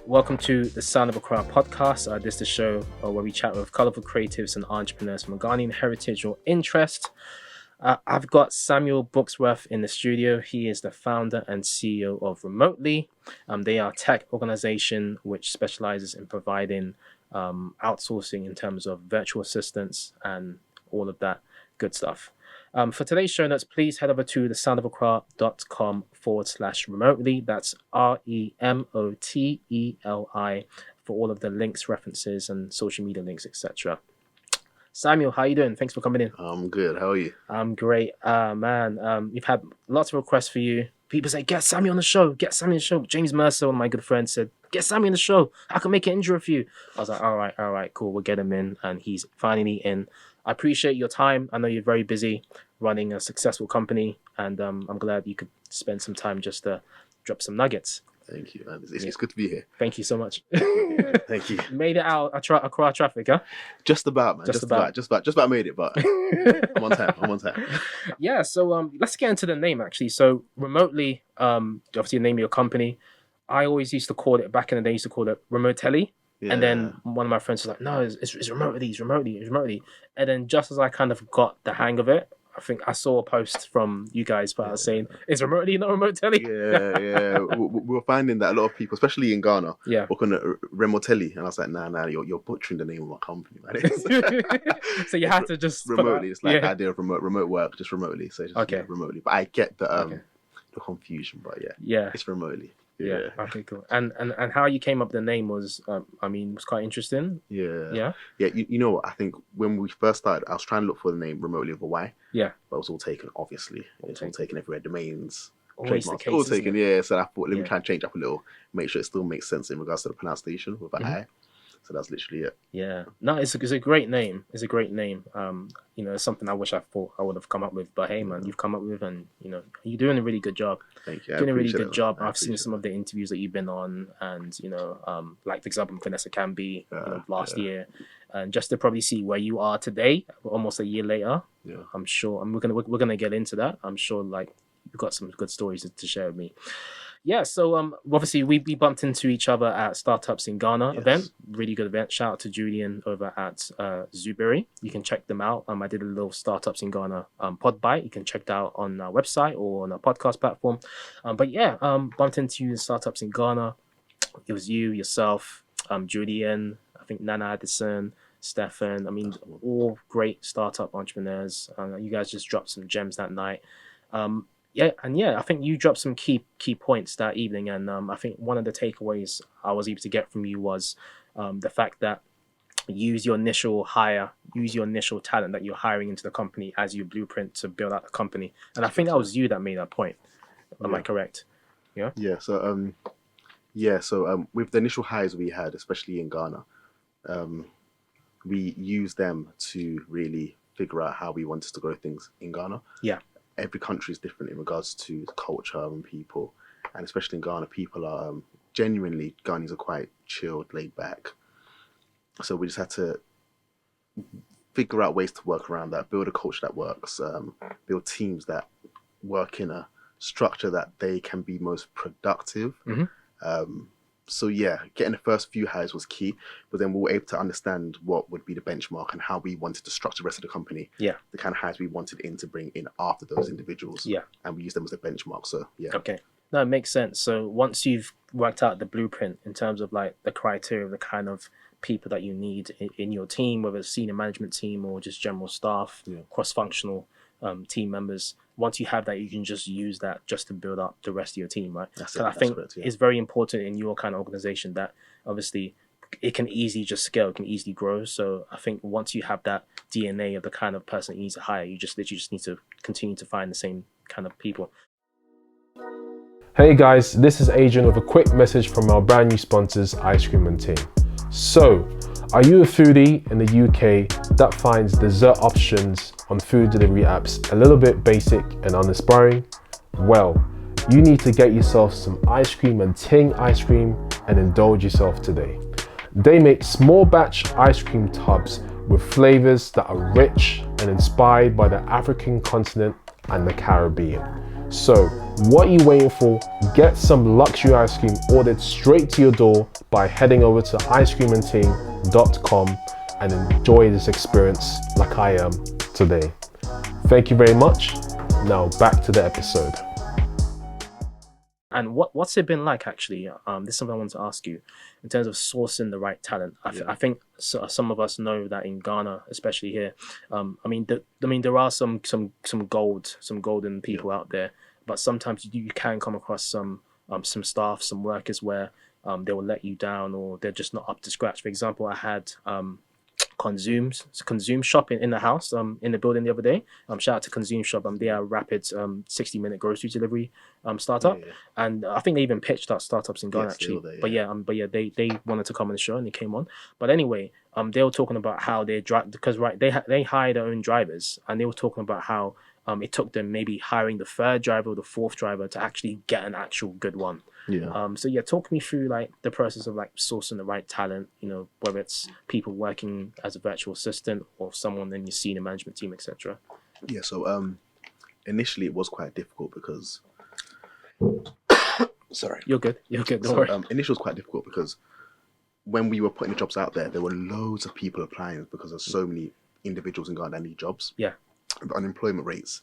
Welcome to the Sound of Accra podcast. This is the show where we chat with colourful creatives and entrepreneurs from a Ghanaian heritage or interest. I've got Samuel Brooksworth in the studio. He is the founder and CEO of Remoteli. They are a tech organization which specializes in providing outsourcing in terms of virtual assistants and all of that good stuff. For today's show notes, please head over to thesoundofaccra.com/remotely. That's REMOTELI for all of the links, references, and social media links, etc. Samuel, how you doing? Thanks for coming in. I'm good. How are you? I'm great. Man, we've had lots of requests for you. People say, get Samuel on the show. Get Samuel on the show. James Mercer, one of my good friends, said, get Samuel on the show. I can make an intro for you. I was like, all right, cool. We'll get him in. And he's finally in. I appreciate your time. I know you're very busy running a successful company. And I'm glad you could spend some time just to drop some nuggets. Thank you, man. It's good to be here. Thank you so much. Thank you. Made it out Accra traffic, huh? Just about, man. Just about made it, but I'm on time. Yeah, so let's get into the name, actually. So Remoteli, obviously the name of your company. I always used to call it, back in the day, I used to call it Remoteli. Yeah. And then one of my friends was like, no, it's Remoteli. And then just as I kind of got the hang of it, I think I saw a post from you guys saying, is Remoteli not Remoteli? Yeah. we were finding that a lot of people, especially in Ghana, were calling it Remoteli. And I was like, nah, you're butchering the name of my company, man. So you had to just... Remotely. It's like the idea of remote work, just remotely. So just remotely. But I get the confusion, but it's remotely. Yeah. Okay, cool. And how you came up with the name was, was quite interesting. Yeah. You know what? I think when we first started, I was trying to look for the name Remotely with a Y. Yeah. But it was all taken, obviously. It's all taken everywhere. Domains, always the case, all taken. Yeah. So I thought, let me try and change up a little, make sure it still makes sense in regards to the pronunciation with an I. So that's literally it. Yeah. No, it's a great name. It's a great name. It's something I wish I thought I would have come up with. But hey, man, you've come up with, and you're doing a really good job. Thank you. You're doing a really good job. I've seen some of the interviews that you've been on, and like for example, Vanessa Camby last year, and just to probably see where you are today, almost a year later. Yeah. I'm sure, and we're gonna get into that. I'm sure, like you've got some good stories to share with me. Yeah, so obviously we bumped into each other at Startups in Ghana event, really good event. Shout out to Julian over at Zuberry. You can check them out. I did a little Startups in Ghana pod bite. You can check that out on our website or on our podcast platform. Bumped into you in Startups in Ghana. It was you, yourself, Julian, I think Nana Addison, Stefan. All great startup entrepreneurs. You guys just dropped some gems that night. I think you dropped some key points that evening, and I think one of the takeaways I was able to get from you was the fact that use your initial talent that you're hiring into the company as your blueprint to build out the company. And I think that was you that made that point. Am I correct? Yeah. Yeah. So with the initial hires we had, especially in Ghana, we used them to really figure out how we wanted to grow things in Ghana. Yeah. Every country is different in regards to culture and people, and especially in Ghana, people are genuinely, Ghanaians are quite chilled, laid back. So we just had to figure out ways to work around that, build a culture that works, build teams that work in a structure that they can be most productive. Getting the first few hires was key, but then we were able to understand what would be the benchmark and how we wanted to structure the rest of the company. Yeah. The kind of hires we wanted to bring in after those individuals. Yeah. And we used them as a benchmark. So, yeah. Okay. No, it makes sense. So once you've worked out the blueprint in terms of like the criteria of the kind of people that you need in your team, whether it's senior management team or just general staff, cross-functional team members, once you have that, you can just use that just to build up the rest of your team, right? I think it's very important in your kind of organization that obviously it can easily just scale, it can easily grow. So I think once you have that DNA of the kind of person you need to hire, you just need to continue to find the same kind of people. Hey guys, this is Adrian with a quick message from our brand new sponsors, Cream and Ting. So, are you a foodie in the UK that finds dessert options on food delivery apps a little bit basic and uninspiring? Well, you need to get yourself some Ice Cream and Ting ice cream and indulge yourself today. They make small batch ice cream tubs with flavors that are rich and inspired by the African continent and the Caribbean. So What are you waiting for? Get some luxury ice cream ordered straight to your door by heading over to icecreamandting.com and enjoy this experience like I am today. Thank you very much. Now back to the episode. And what's it been like, actually? This is something I want to ask you in terms of sourcing the right talent. I think some of us know that in Ghana, especially here, there are some golden people out there, but sometimes you can come across some staff, some workers where they will let you down or they're just not up to scratch. For example, I had Consume Shop in the house in the building the other day. Shout out to Consume Shop. They are a rapid 60-minute grocery delivery startup, and I think they even pitched out startups in Ghana actually. They wanted to come on the show and they came on. But anyway, they were talking about how they drive, because they hire their own drivers, and they were talking about how it took them maybe hiring the third driver or the fourth driver to actually get an actual good one. Talk me through like the process of like sourcing the right talent, whether it's people working as a virtual assistant or someone in your senior management team, etc. So initially it was quite difficult because sorry. You're good. Don't worry. Initially it was quite difficult because when we were putting the jobs out there were loads of people applying because there's so many individuals in Ghana that need jobs. The unemployment rates,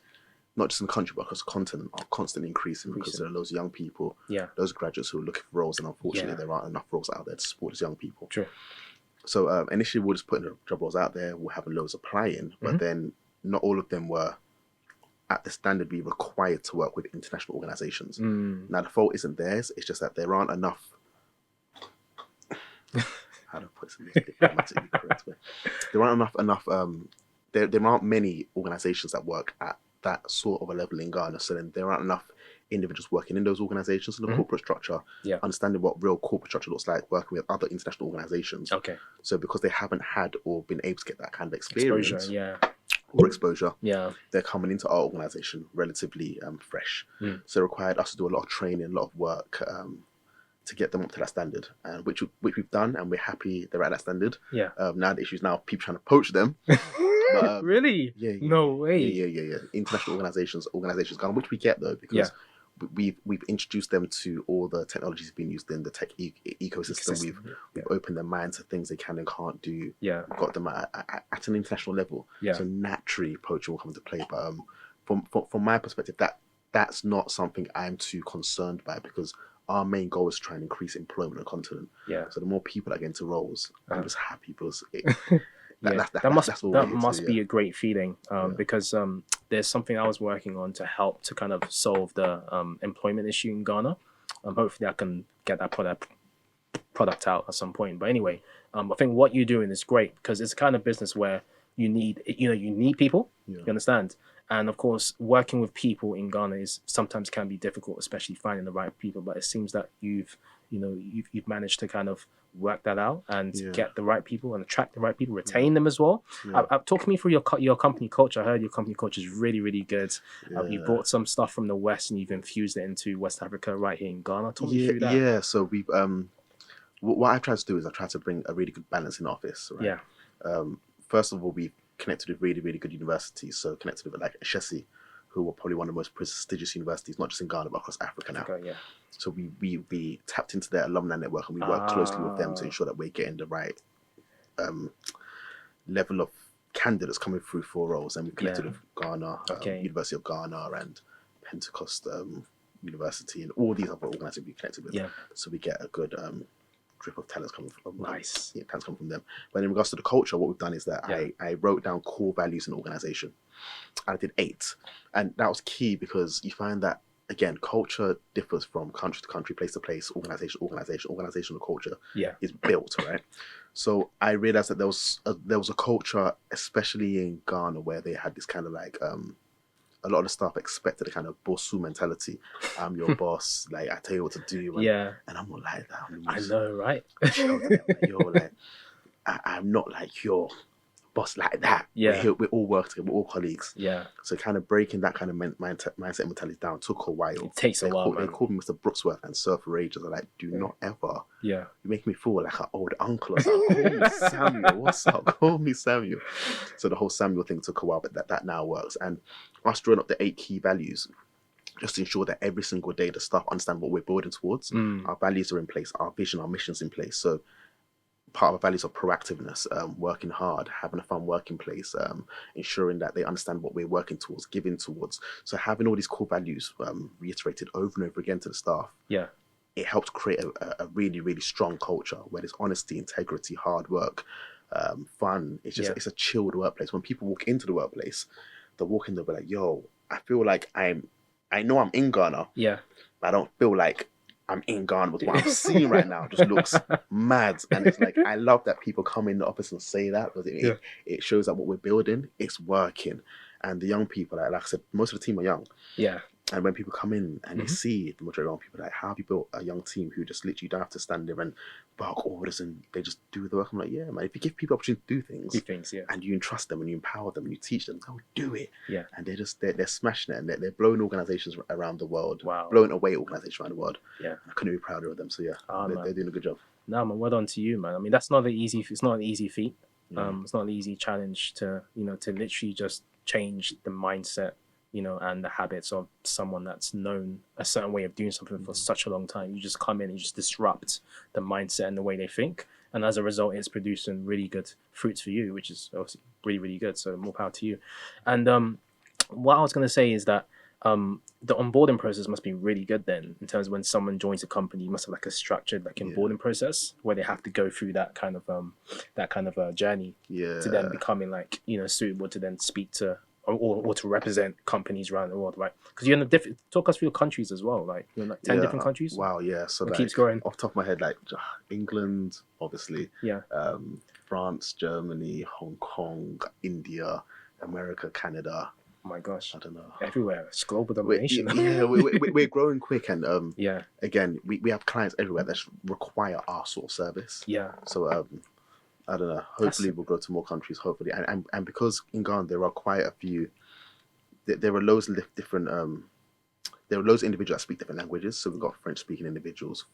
not just in the country but across the continent, are constantly increasing because there are loads of young people, those graduates who are looking for roles, and unfortunately there aren't enough roles out there to support those young people. True. So initially we were just putting the job roles out there, we're having loads applying, but then not all of them were at the standard we required to work with international organisations. Now the fault isn't theirs, it's just that there aren't enough how do I put this diplomatically correct way? There aren't enough there aren't many organisations that work at that sort of a level in Ghana, so then there aren't enough individuals working in those organisations in the corporate structure, understanding what real corporate structure looks like, working with other international organisations. So because they haven't had or been able to get that kind of experience exposure, they're coming into our organisation relatively fresh. So it required us to do a lot of training, a lot of work to get them up to that standard, and which we've done, and we're happy they're at that standard. Now the issue is now people trying to poach them. But, really? No way. International organisations, Ghana, which we get though, because we've introduced them to all the technologies being used in the tech ecosystem. We've opened their minds to things they can and can't do. We've got them at an international level. So naturally, poaching will come into play. But from my perspective, that's not something I'm too concerned by, because our main goal is to try and increase employment on the continent. So the more people that get into roles, I'm just happy because that must be a great feeling, because there's something I was working on to help to kind of solve the employment issue in Ghana. Hopefully I can get that product out at some point. But anyway, I think what you're doing is great, because it's the kind of business where you need people. You understand? And of course, working with people in Ghana sometimes can be difficult, especially finding the right people. But it seems that you've managed to kind of work that out and get the right people and attract the right people, retain them as well. Talk to me through your company culture. I heard your company culture is really, really good. You brought some stuff from the West and you've infused it into West Africa right here in Ghana. Talk me through that. So we've what I've tried to do is I've tried to bring a really good balance in the office. Right? First of all, we've connected with really, really good universities. So connected with like Ashesi, who are probably one of the most prestigious universities, not just in Ghana, but across Africa now. So we tapped into their alumni network, and we work closely with them to ensure that we're getting the right level of candidates coming through for roles. And we connected with Ghana, University of Ghana, and Pentecost University, and all these other organisations we connected with. So we get a good drip of talents coming from talents coming from them. But in regards to the culture, what we've done is that I wrote down core values in the organisation. I did 8, and that was key because you find that again, culture differs from country to country, place to place, organizational culture is built, right? So I realized that there was a culture, especially in Ghana, where they had this kind of like a lot of the staff expected a kind of bossu mentality. I'm your boss, like I tell you what to do. And I'm not like that. I know, right? I'm not like your boss like that. We all work together, we're all colleagues. So kind of breaking that kind of mindset mentality down took a while. It takes a while, man. They called me Mr. Brooksworth and Surf Rages. I'm like, do not ever. You make me feel like an old uncle or something. Call me Samuel. What's up? Call me Samuel. So the whole Samuel thing took a while, but that now works. And us drawing up the 8 key values, just to ensure that every single day the staff understand what we're building towards. Our values are in place, our vision, our mission's in place. So part of our values are proactiveness, working hard, having a fun working place, ensuring that they understand what we're working towards, giving towards. So having all these core values reiterated over and over again to the staff, it helps create a really, really strong culture where there's honesty, integrity, hard work, fun. It's just it's a chilled workplace. When people walk into the workplace, they walk in, they'll be like, yo, I feel like I know I'm in Ghana, but I don't feel like I'm in Ghana. But what I'm seeing right now just looks mad. And it's like, I love that people come in the office and say that, because it shows that what we're building, it's working. And the young people, like I said, most of the team are young. And when people come in and they see the majority of young people, like, how have you built a young team who just literally don't have to stand there and bark orders and they just do the work? I'm like, yeah, man, if you give people opportunity to do things, and you entrust them and you empower them and you teach them, they'll do it. And they're smashing it, and they're blowing organizations around the world, blowing away organizations around the world. I couldn't be prouder of them. So they're doing a good job. No, man, well done to you, man. I mean, it's not an easy feat. It's not an easy challenge to literally just change the mindset, and the habits of someone that's known a certain way of doing something for such a long time. You just come in and you just disrupt the mindset and the way they think. And as a result, it's producing really good fruits for you, which is obviously really, really good. So more power to you. And what I was going to say is that the onboarding process must be really good then, in terms of when someone joins a company, you must have like a structured onboarding process where they have to go through that kind of journey to then becoming suitable to then speak to or to represent companies around the world, right? Because you're in talk us through the countries as well, like you're in 10 different countries. Wow, yeah. So it keeps growing. Off the top of my head, like England, obviously. France, Germany, Hong Kong, India, America, Canada. Oh my gosh. I don't know. Everywhere. It's global domination. We're growing quick, and again, we have clients everywhere that require our sort of service. So I don't know. Hopefully, we'll go to more countries. Hopefully, and because in Ghana there are quite a few, there are loads of different. There are loads of individuals that speak different languages. So we've got French-speaking individuals,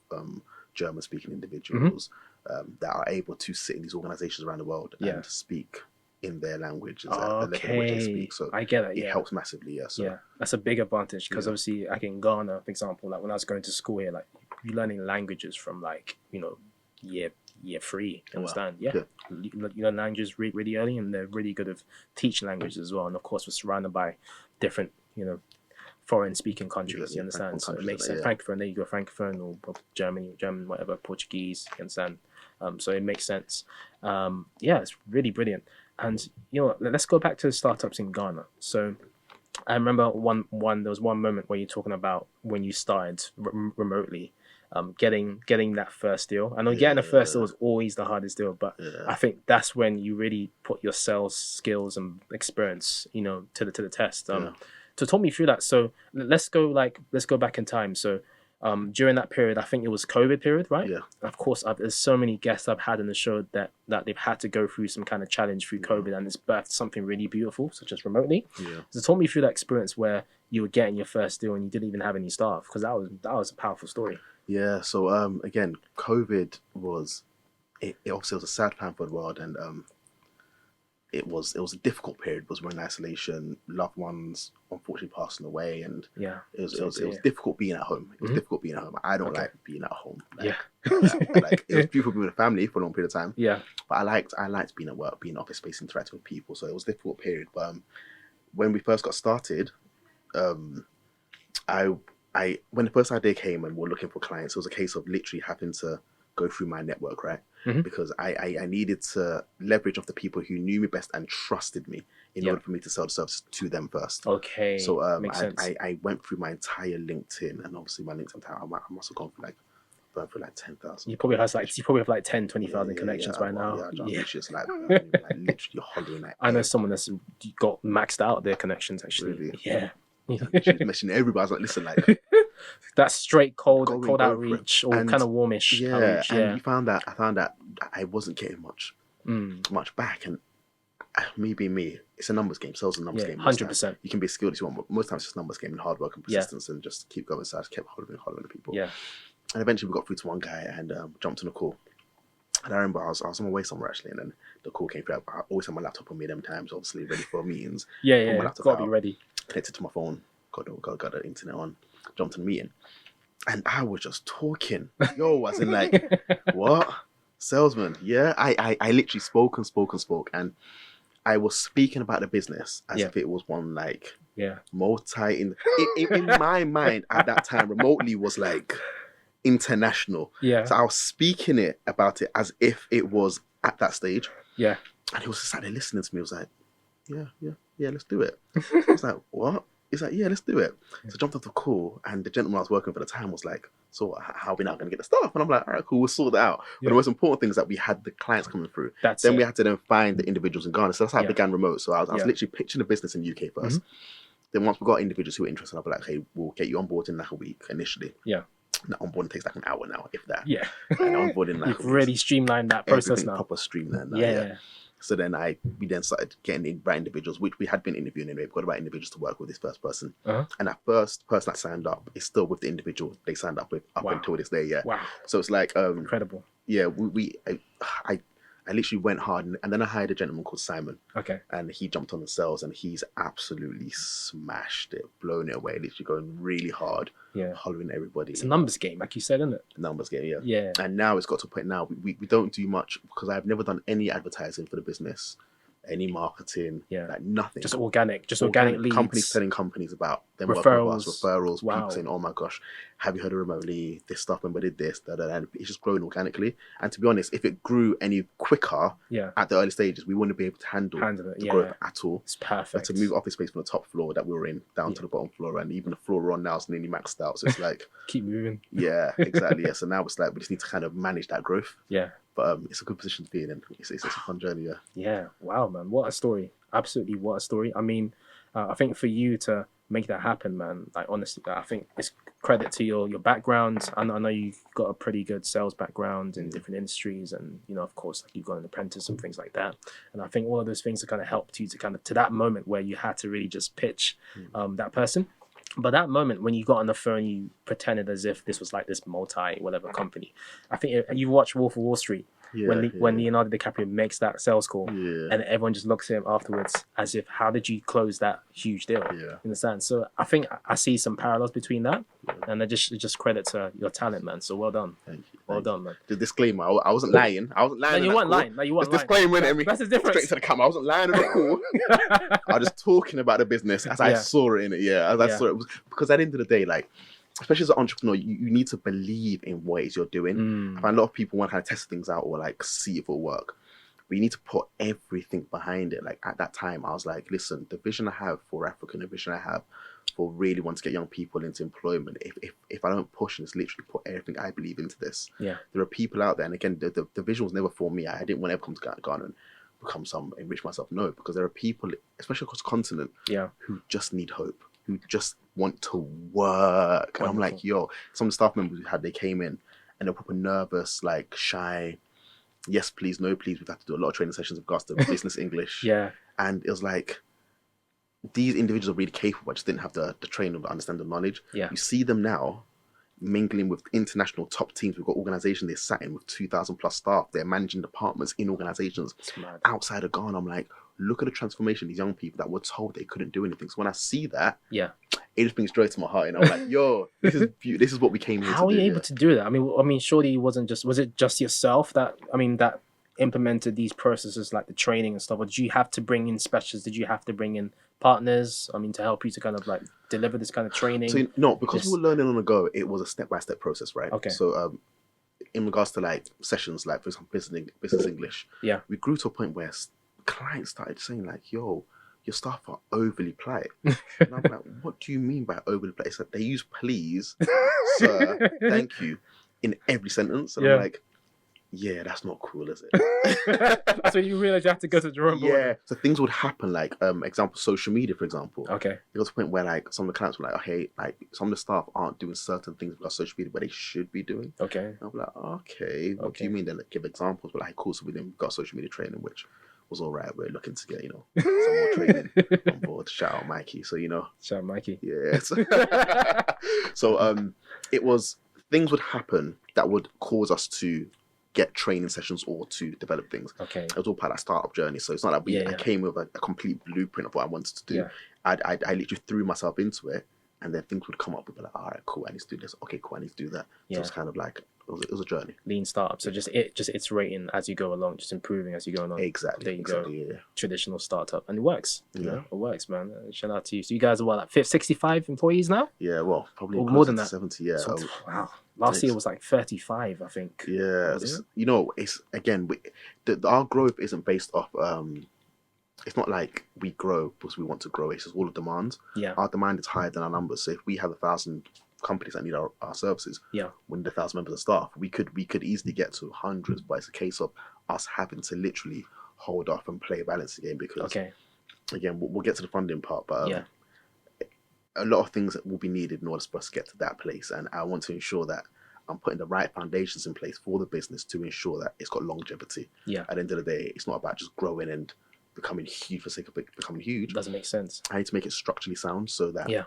German-speaking individuals that are able to sit in these organizations around the world and speak in their language, the level in which they speak. So I get it. It helps massively. So that's a big advantage, because obviously, like in Ghana, for example, like when I was going to school here, like you're learning languages from year 3, understand? You learn languages really early, and they're really good at teaching languages as well. And of course, we're surrounded by different, foreign speaking countries, you understand? So it makes sense. Francophone, there you go, Francophone, or German, whatever, Portuguese, you understand? So it makes sense. It's really brilliant. And let's go back to the startups in Ghana. So I remember there was one moment where you're talking about when you started remotely. Getting that first deal. I know getting the first deal was always the hardest deal, but I think that's when you really put your sales skills and experience, to the test. So talk me through that. So let's go back in time. So during that period, I think it was COVID period, right? Of course, there's so many guests I've had in the show that they've had to go through some kind of challenge through COVID, and it's birthed something really beautiful, such as remotely. So talk me through that experience where you were getting your first deal and you didn't even have any staff, because that was a powerful story. Yeah, so again, COVID was it obviously was a sad time for the world, and it was a difficult period because we're in isolation, loved ones unfortunately passing away, and it was difficult being at home. It was difficult being at home. I don't like being at home. Like it was beautiful being with a family for a long period of time. But I liked being at work, being in office space, interacting with people. So it was a difficult period. But when we first got started, when the first idea came and we're looking for clients, it was a case of literally having to go through my network, right? Because I needed to leverage off the people who knew me best and trusted me in order for me to sell the service to them first. Okay. So I went through my entire LinkedIn, and obviously my LinkedIn account, I must have gone for like 10,000. You probably have like 10, 20,000 connections right now. Just literally hollering. I know someone that's got maxed out their connections actually. Really? Yeah. Mentioning everybody. I was like, listen, that's straight cold outreach, or kind of warmish outreach. And I found that I wasn't getting much back, and me being me, it's a numbers game. Sales a numbers game. 100%. You can be skilled if you want, but most times it's just a numbers game and hard work and persistence, and just keep going. So I just kept hollering to people. And eventually we got through to one guy and jumped on a call. And I remember I was on my way somewhere actually, and then the call came through. I always have my laptop on me them times, obviously ready for meetings. My laptop gotta be ready. Connected to my phone, got the internet on, jumped on the meeting. And I was just talking. Yo, as in like, what? Salesman, yeah. I literally spoke. And I was speaking about the business as if it was one like multi in my mind at that time, Remoteli was like international. Yeah. So I was speaking about it as if it was at that stage. Yeah. And he was just sat there listening to me. He was like, yeah, let's do it. I was like, what? He's like, yeah, let's do it. So I jumped off the call, and the gentleman I was working for at the time was like, so how are we now going to get the staff? And I'm like, all right, cool, we'll sort that out. But the most important thing is that we had the clients coming through. We had to then find the individuals in Ghana. So that's how I began remote. So I was literally pitching the business in the UK first. Then once we got individuals who were interested, I'll be like, hey, we'll get you on board in like a week initially. Yeah. The onboarding takes like an hour now, if that. Yeah. And onboarding like you've really streamlined that process now. Proper streamlined now. Yeah. So then we then started getting the right individuals, which we had been interviewing anyway. We've got the right individuals to work with this first person. And that first person that signed up is still with the individual they signed up with up until this day. Yeah. Wow. So it's like incredible. Yeah, I literally went hard, and then I hired a gentleman called Simon. Okay. And he jumped on the sales, and he's absolutely smashed it, blown it away, literally going really hard, hollering at everybody. It's a numbers game, like you said, isn't it? Numbers game, yeah. Yeah. And now it's got to a point now, we don't do much, because I've never done any advertising for the business, any marketing, like nothing. Just organic leads. Companies telling companies about them referrals. Referrals, people saying, oh my gosh, have you heard of Remoteli? This staff member did this, and it's just growing organically. And to be honest, if it grew any quicker at the early stages, we wouldn't be able to handle the growth at all. It's perfect. To move office space from the top floor that we were in down to the bottom floor, and even the floor we're on now is nearly maxed out. So it's like keep moving. Yeah, exactly. Yeah. So now it's like we just need to kind of manage that growth. Yeah. But it's a good position to be in. It's a fun journey, yeah. Yeah. Wow, man. What a story. Absolutely, what a story. I mean, I think for you to make that happen, man, like honestly, I think it's credit to your background. I know you've got a pretty good sales background in different industries, and, you know, of course, like you've got an apprentice and things like that. And I think all of those things have kind of helped you to kind of, to that moment where you had to really just pitch that person. But that moment when you got on the phone, you pretended as if this was like this multi-whatever company. I think you watched Wolf of Wall Street. When Leonardo DiCaprio makes that sales call, and everyone just looks at him afterwards as if, how did you close that huge deal? You understand? So I think I see some parallels between that, and just credit to your talent, man. So well done. Thank you. Well done, man. The disclaimer, I wasn't lying. No, you weren't lying. No, you weren't lying. Disclaimer, That's the difference. Straight to the camera. I wasn't lying on the call. I was just talking about the business as I saw it in it. Yeah, as I saw it. Because at the end of the day, like, especially as an entrepreneur, you need to believe in what it is you're doing. I find a lot of people want to kind of test things out or like see if it'll work. But you need to put everything behind it. Like at that time, I was like, listen, the vision I have for Africa, the vision I have for really want to get young people into employment, if I don't push and just literally put everything I believe into this, there are people out there. And again, the vision was never for me. I didn't want to ever come to Ghana and become enrich myself. No, because there are people, especially across the continent, who just need hope, who just want to work. And I'm like, yo, some of the staff members we had, they came in and they're proper nervous, like shy. Yes, please, no, please. We've had to do a lot of training sessions with regards to business English. And it was like, these individuals are really capable. I just didn't have the training or the understanding, the knowledge. You see them now mingling with international top teams. We've got organizations they're sat in with 2,000 plus staff. They're managing departments in organizations outside of Ghana. I'm like, look at the transformation. These young people that were told they couldn't do anything. So when I see that, it just brings joy to my heart. And I'm like, yo, this is what we came here to do. How are you able to do that? I mean, surely was it just yourself that implemented these processes like the training and stuff? Or did you have to bring in specialists? Did you have to bring in partners? I mean, to help you to kind of like deliver this kind of training? So no, because we were learning on the go, it was a step-by-step process, right? Okay. So in regards to like sessions, like for example, business English, we grew to a point where clients started saying like, yo, your staff are overly polite. And I'm like, what do you mean by overly polite? It's like they use please, sir, thank you in every sentence. And I'm like, yeah, that's not cool, is it? That's when you realize you have to go to the drawing board. Yeah, so things would happen, like example, social media, for example. Okay. There was a point where like some of the clients were like, oh, hey, like some of the staff aren't doing certain things with our social media where they should be doing. Okay. And I'm like, okay, what do you mean? Then like, give examples. But like, cool, so we've got social media training, which was all right. We're looking to get, some more training on board. Shout out Mikey. So, shout out Mikey. Yes. So it was, things would happen that would cause us to get training sessions or to develop things. Okay. It was all part of that startup journey. So it's not like I came with a complete blueprint of what I wanted to do. I literally threw myself into it and then things would come up. We'd be like, all right, cool, I need to do this. Okay, cool, I need to do that. Yeah. So it was kind of like it was a journey. Lean startup. So just iterating as you go along, just improving as you go along. Exactly. There you exactly, go. Yeah. Traditional startup, and it works. You Yeah. know, it works, man. Shout out to you. So you guys are what, like 65 employees now? Yeah. Well, probably Or more more than than that. 70. Yeah. So, wow. Last year was like 35, I think. Yeah. Was it? You know, it's again, our growth isn't based off. It's not like we grow because we want to grow. It's just all the demand. Yeah. Our demand is higher than our numbers. So if we have 1,000 companies that need our services, Yeah. we need 1,000 members of staff. We could easily get to hundreds, but it's a case of us having to literally hold off and play a balancing game because, Okay. again, we'll get to the funding part, but Yeah. a lot of things that will be needed in order for us to get to that place. And I want to ensure that I'm putting the right foundations in place for the business to ensure that it's got longevity. Yeah. At the end of the day, it's not about just growing and becoming huge for the sake of becoming huge. Doesn't make sense. I need to make it structurally sound so that Yeah.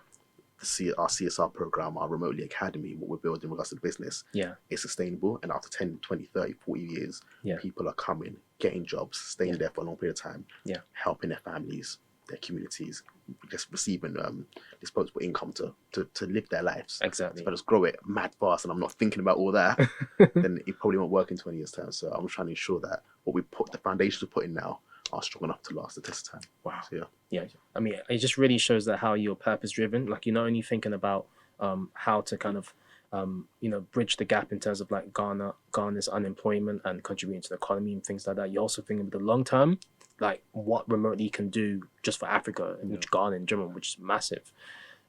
our CSR program, our Remotely Academy, what we're building with us as a business, Yeah. is sustainable. And after 10, 20, 30, 40 years, Yeah. people are coming, getting jobs, staying there for a long period of time, Yeah. helping their families, their communities, just receiving disposable income to live their lives. Exactly. If I just grow it mad fast and I'm not thinking about all that, then it probably won't work in 20 years' time. So I'm trying to ensure that the foundations we put in now are strong enough to last the test of time. Wow. So, yeah. Yeah. I mean, it just really shows that how you're purpose driven. Like, you're not only thinking about how to kind of bridge the gap in terms of like Ghana's unemployment and contributing to the economy and things like that. You're also thinking of the long term, like what Remotely can do just for Africa and which Ghana in general, which is massive.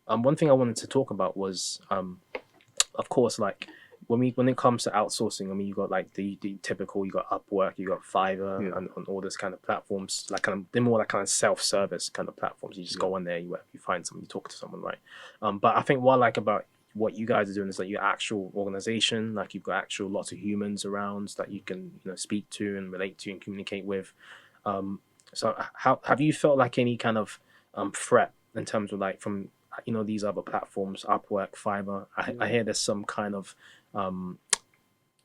One thing I wanted to talk about was, of course, like when it comes to outsourcing, I mean, you got like the typical, you got Upwork, you got Fiverr, and all this kind of platforms, like they're more like kind of self-service kind of platforms. You just go on there, you find someone, you talk to someone, right? But I think what I like about what you guys are doing is like your actual organization, like you've got actual lots of humans around that you can speak to and relate to and communicate with. So how have you felt like any kind of threat in terms of like from these other platforms, Upwork, Fiverr? I hear there's some kind of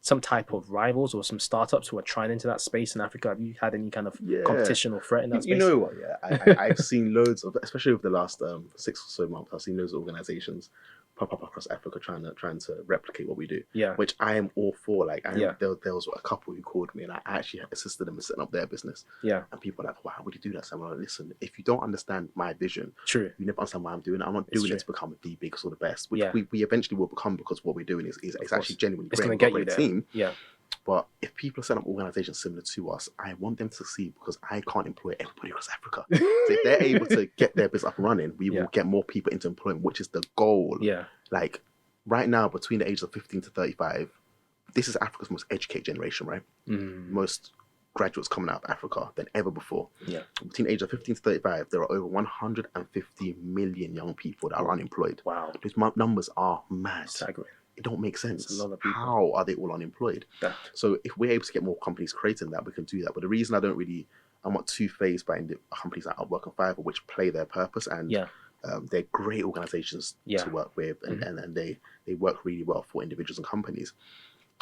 some type of rivals or some startups who are trying into that space in Africa. Have you had any kind of competition or threat in that space? You know what? Yeah, I've seen loads of, especially over the last 6 or so months, I've seen loads of organizations pop up across Africa trying to replicate what we do. Yeah. Which I am all for. Like, there was a couple who called me and I actually assisted them in setting up their business. Yeah. And people are like, wow, how would you do that? So I'm like, listen, if you don't understand my vision, true, you never understand why I'm doing it. I'm not doing it to become the biggest or the best, which we eventually will become because what we're doing is it's actually genuinely it's great. Going to get you there. Team. Yeah. But if people are setting up organizations similar to us, I want them to succeed because I can't employ everybody across Africa. So if they're able to get their business up and running, we will get more people into employment, which is the goal. Yeah. Like right now, between the ages of 15 to 35, this is Africa's most educated generation, right? Most graduates coming out of Africa than ever before. Yeah. Between the age of 15 to 35, there are over 150 million young people that are unemployed. Wow. These numbers are mad. Staggering. It don't make sense. A lot of people. How are they all unemployed? Yeah. So if we're able to get more companies creating that, we can do that. But the reason I'm not too fazed by companies like Upwork and Fiverr, which play their purpose and they're great organizations to work with and they work really well for individuals and companies.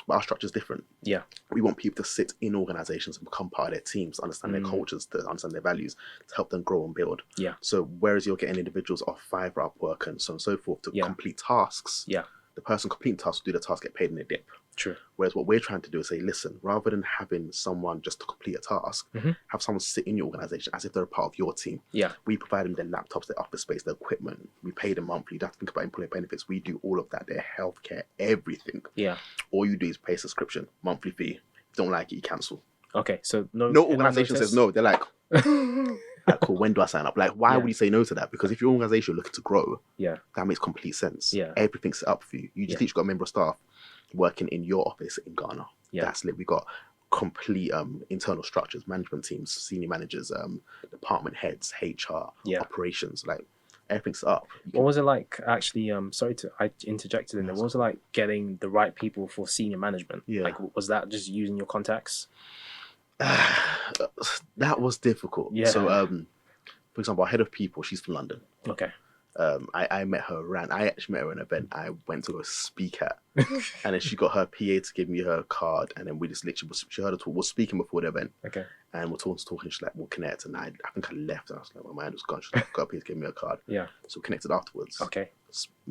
But our structure is different. Yeah. We want people to sit in organizations and become part of their teams, understand their cultures, to understand their values, to help them grow and build. Yeah. So whereas you're getting individuals off Fiverr, Upwork and so on and so forth to complete tasks, the person completing the task will do the task, get paid in a dip. True. Whereas what we're trying to do is say, listen, rather than having someone just to complete a task, have someone sit in your organization as if they're a part of your team. Yeah. We provide them their laptops, their office space, their equipment. We pay them monthly. You don't have to think about employee benefits. We do all of that, their healthcare, everything. Yeah. All you do is pay a subscription, monthly fee. If you don't like it, you cancel. Okay, so no organization says no. They're like, cool, when do I sign up? Like, why would you say no to that? Because if your organization looking to grow, that makes complete sense. Yeah. Everything's set up for you. You just literally got a member of staff working in your office in Ghana. Yeah. That's lit. We got complete internal structures, management teams, senior managers, department heads, HR, operations, like everything's up. What was it like actually, I interjected in there, what was it like getting the right people for senior management? Yeah. Like, was that just using your contacts? That was difficult. Yeah. So, for example, our head of people, she's from London. Okay. I met her around. I actually met her at an event I went to go speak at, and then she got her PA to give me her card, and then we just literally she heard her talk. We're speaking before the event, Okay. and we're talking. She's like, "We'll connect," and I think I left, and I was like, "My mind was gone." She's like, "Got a PA to give me a card." Yeah. So we connected afterwards. Okay.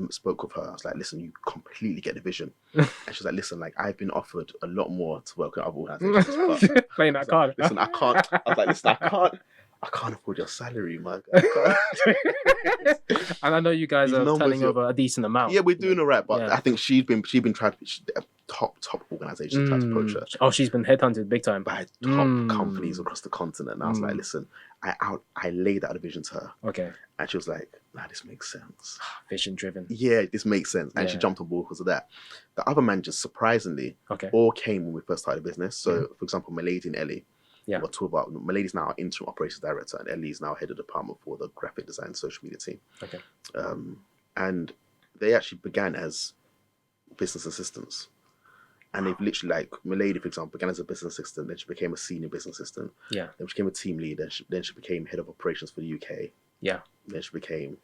Spoke with her. I was like, "Listen, you completely get the vision," and she's like, "Listen, like I've been offered a lot more to work at other organisations, but playing that card. like, listen, I can't." I was like, "Listen, I can't afford your salary, man." And I know you guys are turning over a decent amount. Yeah, we're doing all right, but Yeah. I think she's been trying to top organisations trying to approach her. Oh, she's been headhunted big time By top companies across the continent. And I was like, listen, I laid out a vision to her. Okay. And she was like, nah, this makes sense. Vision driven. Yeah, this makes sense. And she jumped on board because of that. The other managers, surprisingly, all came when we first started the business. So, for example, Milady and Ellie. Yeah. We'll talk about Milady's now our interim operations director, and Ellie's now head of department for the graphic design social media team. Okay. And they actually began as business assistants. And they've literally, like, Milady, for example, began as a business assistant, then she became a senior business assistant. Yeah. Then she became a team lead, then she became head of operations for the UK. Yeah. Then she became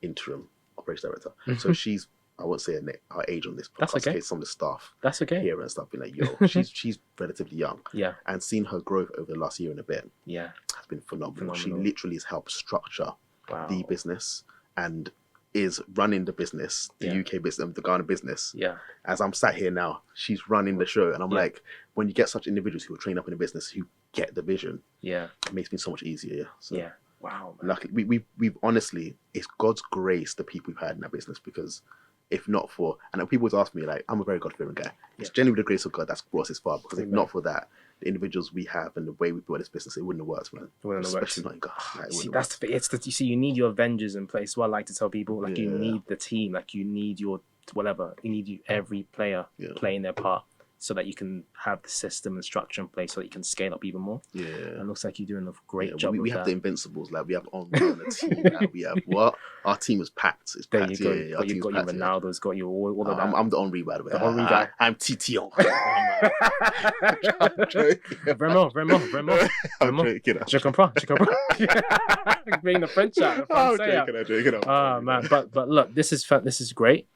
interim operations director. So she's, I won't say her age on this podcast. That's okay. Some of the staff here and stuff being like, yo, she's relatively young. Yeah. And seeing her growth over the last year and a bit has been phenomenal. She literally has helped structure the business and is running the business, the UK business, the Ghana business. Yeah. As I'm sat here now, she's running the show. And I'm like, when you get such individuals who are trained up in the business, who get the vision, it makes me so much easier. So, wow. Luckily, we've honestly, it's God's grace, the people we've had in that business, because if not for, and people always ask me, like, I'm a very God-fearing guy. It's genuinely the grace of God that's brought us this far, because if not for that, the individuals we have and the way we built this business, it wouldn't have worked, man. Especially not in God. Like, see, that's the you see, you need your Avengers in place. What I like to tell people, like, you need the team, like, you need your whatever, you need every player playing their part, so that you can have the system and structure in place so that you can scale up even more. Yeah. And it looks like you're doing a great job. We have the Invincibles, like we have on the team. Like, we have what? Our team is packed. It's packed. There you go. You've got your Ronaldo's, got you all of that. I'm the Henri, by the way. The Henri guy. I'm TTO. Vraiment. I'm joking. Je comprends. Bring the French out. I'm joking. Oh man, but look, this is great.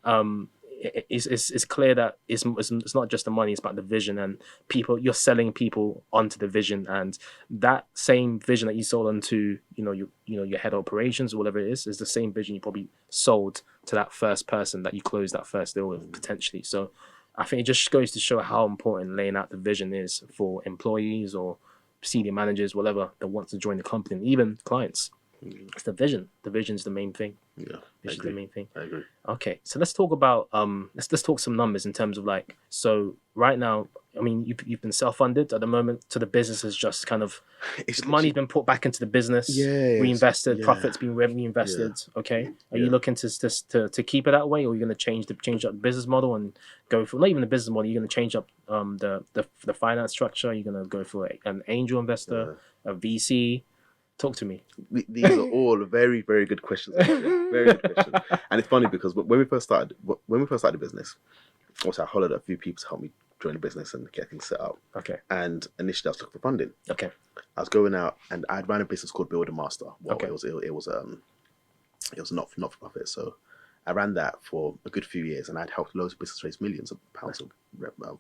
It's clear that it's not just the money, it's about the vision, and people, you're selling people onto the vision, and that same vision that you sold onto your head of operations or whatever it is the same vision you probably sold to that first person that you closed that first deal with potentially. So I think it just goes to show how important laying out the vision is for employees or senior managers, whatever, that want to join the company, and even clients. It's the vision. The vision's the main thing. Yeah, vision's the main thing. I agree. Okay, so let's talk about let's talk some numbers in terms of, like, so right now, I mean, you've been self-funded at the moment, so the business is just kind of money's been put back into the business, reinvested, profits being reinvested. Okay, are you looking to keep it that way, or are you going to change up the business model and go for, not even the business model, you're going to change up the finance structure? You're going to go for an angel investor, a VC? Talk to me. These are all very, very good questions. Very good questions. And it's funny because when we first started the business, also I hollered at a few people to help me join the business and get things set up. Okay. And initially I was looking for funding. Okay. I was going out and I'd ran a business called Build a Master. Well, okay. It was not for profit. So I ran that for a good few years, and I'd helped loads of businesses raise millions of pounds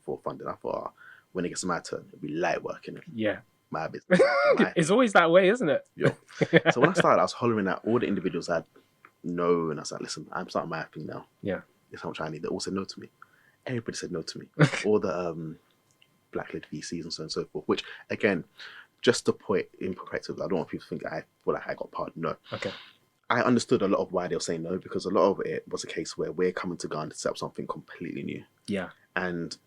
for funding. I thought, when it gets to my turn, it'll be light work, innit? Yeah. My business. It's always that way, isn't it? Yo. So when I started, I was hollering at all the individuals I'd know, and I was like, listen, I'm starting my thing now. Yeah. This is how much I need. They all said no to me. Everybody said no to me. All the black-led VCs and so on and so forth, which, again, just to put in perspective, I don't want people to think I feel like I got pardoned. No. Okay. I understood a lot of why they were saying no, because a lot of it was a case where we're coming to Ghana to set up something completely new. Yeah. And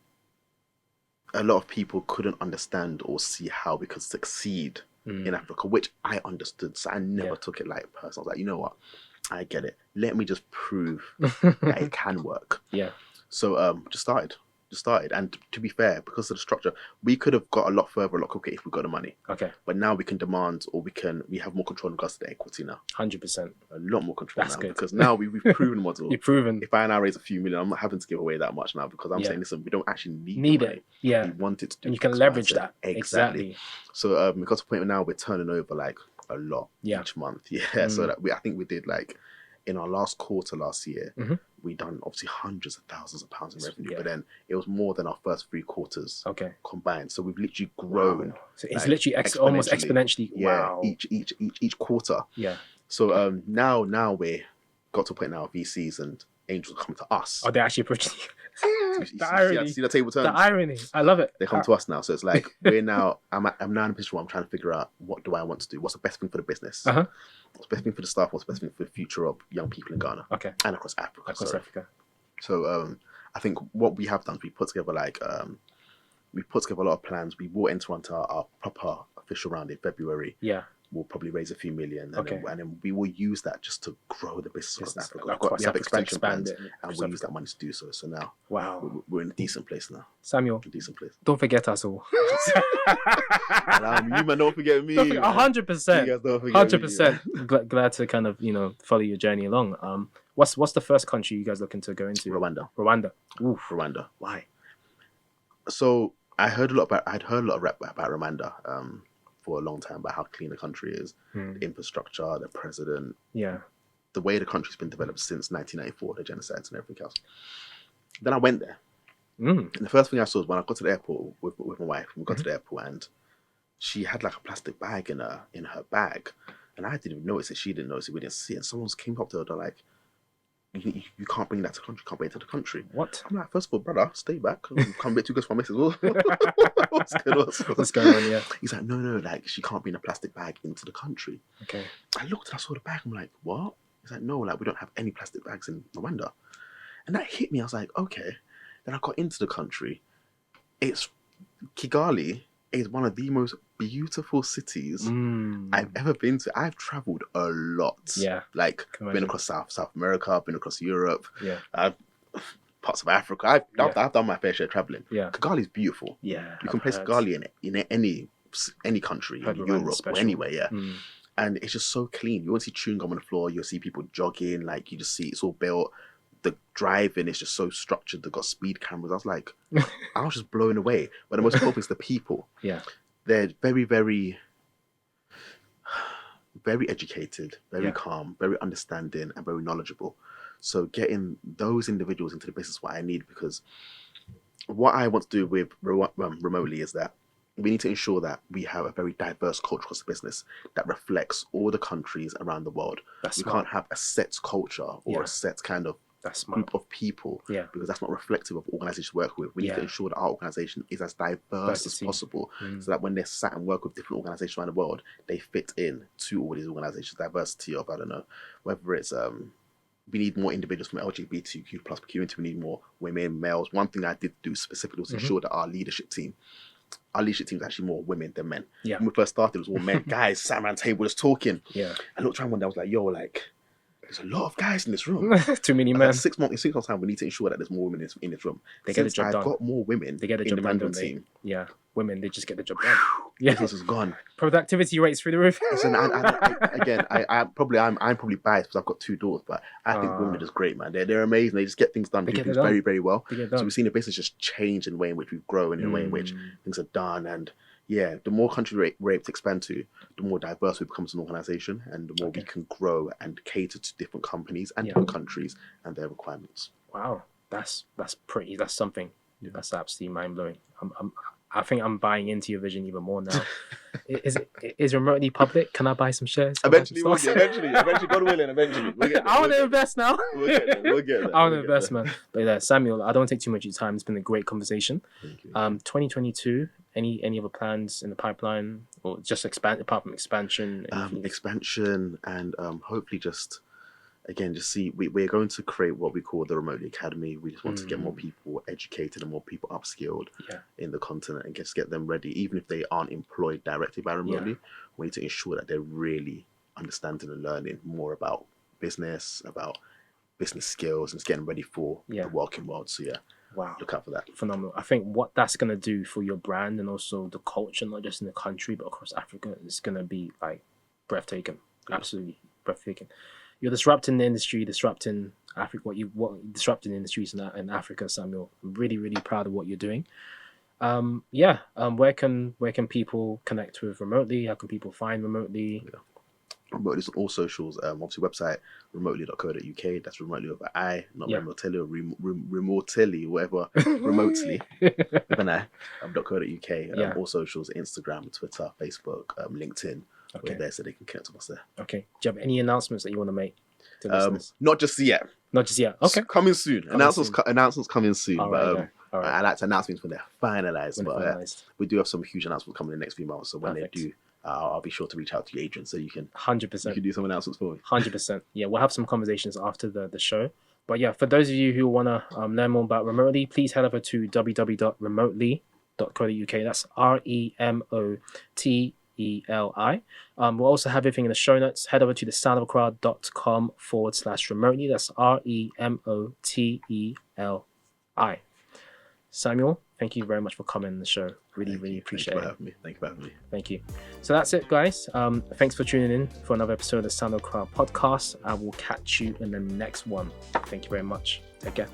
a lot of people couldn't understand or see how we could succeed in Africa, which I understood. So I never took it like personal. I was like, you know what? I get it. Let me just prove that it can work. Yeah. So just started. And to be fair, because of the structure, we could have got a lot further, a lot quicker if we got the money. Okay. But now we can demand, or we have more control in regards to the equity now. 100%. A lot more control. That's now. good. Because now we've proven the model. You've proven. If I now raise a few million, I'm not having to give away that much now, because I'm saying, listen, we don't actually need it. Yeah. We want it to do. And you can leverage that. Exactly. So we got to the point where now we're turning over like a lot each month. Yeah. So that I think we did like in our last quarter last year, Mhm. we done obviously hundreds of thousands of pounds in revenue, Yeah. but then it was more than our first 3 quarters Okay. combined. So we've literally grown. So it's like, literally almost exponentially. Yeah, Wow. each quarter. Yeah. So now we got to a point now VCs and angels come to us. Oh, they're actually approaching you. The irony. See the table turns. The irony. I love it. They come to us now. So it's like I'm now in a position where I'm trying to figure out what do I want to do? What's the best thing for the business? Uh-huh. What's the best thing for the staff? What's the best thing for the future of young people in Ghana? Okay. And across Africa. Across Africa. So I think what we have done is we put together a lot of plans. We brought into our proper official round in February. Yeah. We'll probably raise a few million, and, Okay. then we will use that just to grow the business across Africa. Across We have Africa to expansion expand plans, it and we'll use that money to do so. So now Wow. we're in a decent place now. Samuel, A decent place. don't forget us all. You man, don't forget me. 100%. You guys don't forget me, 100%. Glad to kind of follow your journey along. What's the first country you guys looking to go into? Rwanda. Oof. Rwanda. Why? So I'd heard a lot about Rwanda for a long time about how clean the country is, the infrastructure, the president, Yeah. the way the country's been developed since 1994, the genocides and everything else. Then I went there. And the first thing I saw was when I got to the airport with my wife. We got to the airport and she had like a plastic bag in her bag, and I didn't even notice it. She didn't notice it. We didn't see it. And someone came up to her. They're like, "You can't bring that to the country. You can't bring it to the country." What? I'm like, first of all, brother, stay back. Come a bit too good for my missus. What's going on? Yeah. He's like, no, like she can't bring a plastic bag into the country. Okay. I looked and I saw the bag. I'm like, what? He's like, no, like we don't have any plastic bags in Rwanda. And that hit me. I was like, okay. Then I got into the country. Kigali is one of the most beautiful cities I've ever been to. I've traveled a lot. Yeah. Like been across South America, I've been across Europe. Yeah. Parts of Africa. I've done my fair share of traveling. Yeah. Kigali is beautiful. Yeah. You can place Kigali in any country, in Europe or anywhere, yeah. And it's just so clean. You won't see chewing gum on the floor. You'll see people jogging. Like you just see it's all built. The driving is just so structured. They've got speed cameras. I was like, I was just blown away. But the most important thing is the people. Yeah. They're very, very, very educated, very calm, very understanding, and very knowledgeable. So getting those individuals into the business is what I need, because what I want to do with Remotely is that we need to ensure that we have a very diverse culture across the business that reflects all the countries around the world. We can't have a set culture or a set kind of group of people, because that's not reflective of organizations we work with. We need to ensure that our organization is as diverse as possible, so that when they're sat and work with different organizations around the world, they fit in to all these organizations. Diversity of, I don't know, whether it's we need more individuals from LGBTQ plus community. We need more women, males. One thing I did do specifically was ensure that our leadership team is actually more women than men. Yeah. When we first started, it was all men. Guys sat around the table just talking. Yeah. I looked around one day, I was like, yo, like, there's a lot of guys in this room. Too many men. In 6 months time, we need to ensure that there's more women in this room. They get the job done. I've got more women They get the in job the done, management don't they? team. Yeah. Women, they just get the job done. Yeah. Business is gone. Productivity rates through the roof. Listen, I'm probably biased because I've got 2 daughters, but I think women are just great, man. They're amazing. They just get things done. They do things very, very well. So we've seen the business just change in the way in which we've grown, in the way in which things are done. And yeah, the more countries we're able to expand to, the more diverse we become as an organization, and the more we can grow and cater to different companies and different countries and their requirements. Wow, that's something. That's absolutely mind blowing. I think I'm buying into your vision even more now. Is Remotely public? Can I buy some shares? Eventually, God willing, eventually. I want to invest now. We'll get there. I want to invest, man. But Samuel, I don't want to take too much of your time. It's been a great conversation. Thank you. 2022, any other plans in the pipeline, or just apart from expansion? Expansion and hopefully just see, we're going to create what we call the Remotely Academy. We just want to get more people educated and more people upskilled in the continent, and just get them ready, even if they aren't employed directly by Remotely. We need to ensure that they're really understanding and learning more about business skills, and just getting ready for the working world. So wow, look out for that. Phenomenal. I think what that's going to do for your brand and also the culture, not just in the country but across Africa, is going to be like breathtaking. Absolutely breathtaking. You're disrupting the industry, disrupting Africa. Disrupting industries in Africa, Samuel. I'm really, really proud of what you're doing. Where can people connect with Remotely? How can people find Remotely? Remotely on all socials. Obviously, website remotely.co.uk. That's remotely with an I, not Remoteli or Remoteli, whatever. Remotely with an I. .co.uk. All socials: Instagram, Twitter, Facebook, LinkedIn. We're there, so they can connect with us there. Okay. Do you have any announcements that you want to make to listeners? Not just yet. Not just yet. Okay. Coming soon. Announcements coming soon. All but right. I like to announcements when they're finalized. We do have some huge announcements coming in the next few months. So when they do, I'll be sure to reach out to you, Adrian, so you can 100%. You can do some announcements for me. 100%. Yeah, we'll have some conversations after the show. But yeah, for those of you who want to learn more about Remotely, please head over to www.remotely.co.uk. That's REMOTELI. We'll also have everything in the show notes. Head over to thestartupaccelerator.com/remotely. That's REMOTELI. Samuel, thank you very much for coming on the show. Really appreciate it. Thank you for having me. Thank you. So that's it, guys. Thanks for tuning in for another episode of the Startup Accelerator podcast. I will catch you in the next one. Thank you very much. Take care.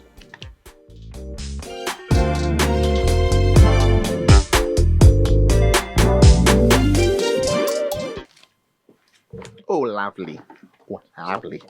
Oh, lovely. Oh, lovely.